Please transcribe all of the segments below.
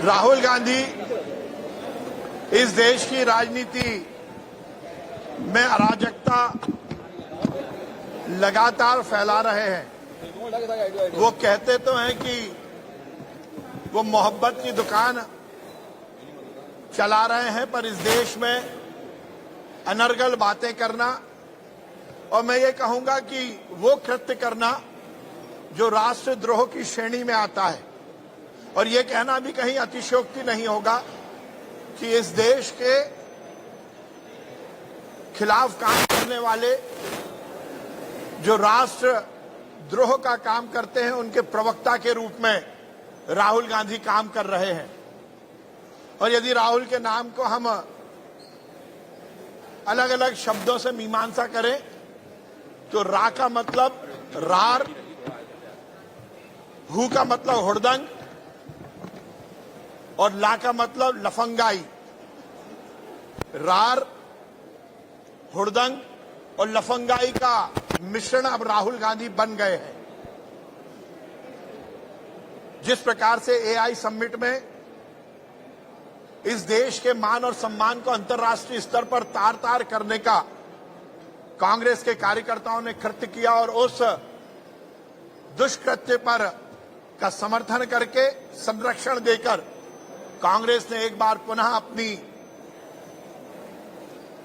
राहुल गांधी इस देश की राजनीति में अराजकता लगातार फैला रहे हैं। वो कहते तो हैं कि वो मोहब्बत की दुकान चला रहे हैं, पर इस देश में अनर्गल बातें करना और मैं ये कहूंगा कि वो कृत्य करना जो राष्ट्रद्रोह की श्रेणी में आता है, और ये कहना भी कहीं अतिशयोक्ति नहीं होगा कि इस देश के खिलाफ काम करने वाले जो राष्ट्रद्रोह का काम करते हैं उनके प्रवक्ता के रूप में राहुल गांधी काम कर रहे हैं। और यदि राहुल के नाम को हम अलग अलग शब्दों से मीमांसा करें तो रा का मतलब रार, हु का मतलब हुड़दंग और ला का मतलब लफंगाई। रार, हुड़दंग और लफंगाई का मिश्रण अब राहुल गांधी बन गए हैं। जिस प्रकार से एआई समिट में इस देश के मान और सम्मान को अंतर्राष्ट्रीय स्तर पर तार तार करने का कांग्रेस के कार्यकर्ताओं ने कृत्य किया और उस दुष्कृत्य पर का समर्थन करके संरक्षण देकर कांग्रेस ने एक बार पुनः अपनी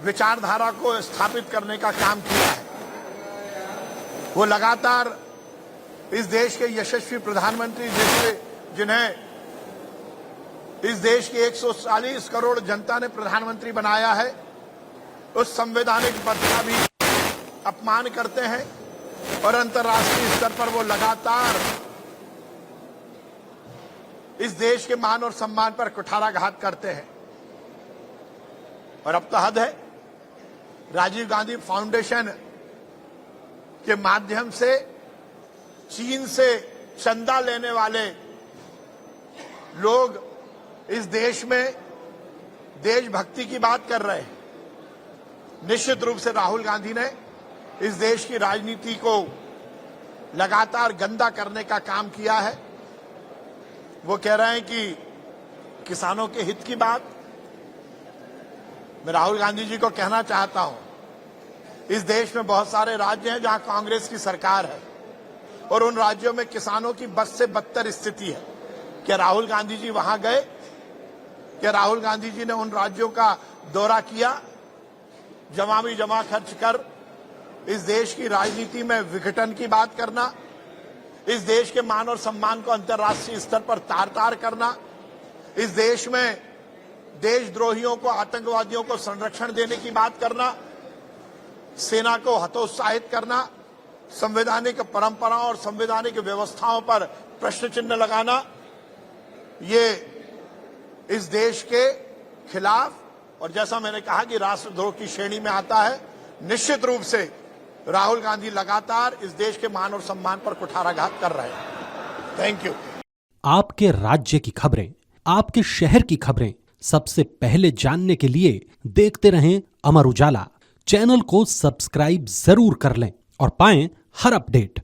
विचारधारा को स्थापित करने का काम किया है। वो लगातार इस देश के यशस्वी प्रधानमंत्री जिन्हें इस देश की 140 करोड़ जनता ने प्रधानमंत्री बनाया है, उस संवैधानिक पद का भी अपमान करते हैं और अंतर्राष्ट्रीय स्तर पर वो लगातार इस देश के मान और सम्मान पर कुठाराघात करते हैं। और अब तो हद है। राजीव गांधी फाउंडेशन के माध्यम से चीन से चंदा लेने वाले लोग इस देश में देशभक्ति की बात कर रहे हैं। निश्चित रूप से राहुल गांधी ने इस देश की राजनीति को लगातार गंदा करने का काम किया है। वो कह रहे हैं कि किसानों के हित की बात। मैं राहुल गांधी जी को कहना चाहता हूं, इस देश में बहुत सारे राज्य हैं जहां कांग्रेस की सरकार है और उन राज्यों में किसानों की बद से बदतर स्थिति है। क्या राहुल गांधी जी वहां गए? क्या राहुल गांधी जी ने उन राज्यों का दौरा किया? जमा खर्च कर इस देश की राजनीति में विघटन की बात करना, इस देश के मान और सम्मान को अंतर्राष्ट्रीय स्तर पर तार तार करना, इस देश में देशद्रोहियों को, आतंकवादियों को संरक्षण देने की बात करना, सेना को हतोत्साहित करना, संवैधानिक परंपराओं और संवैधानिक व्यवस्थाओं पर प्रश्न चिन्ह लगाना, ये इस देश के खिलाफ और जैसा मैंने कहा कि राष्ट्रद्रोह की श्रेणी में आता है। निश्चित रूप से राहुल गांधी लगातार इस देश के मान और सम्मान पर कुठाराघात कर रहे हैं। Thank you. आपके राज्य की खबरें, आपके शहर की खबरें सबसे पहले जानने के लिए देखते रहें अमर उजाला। चैनल को सब्सक्राइब जरूर कर लें और पाएं हर अपडेट।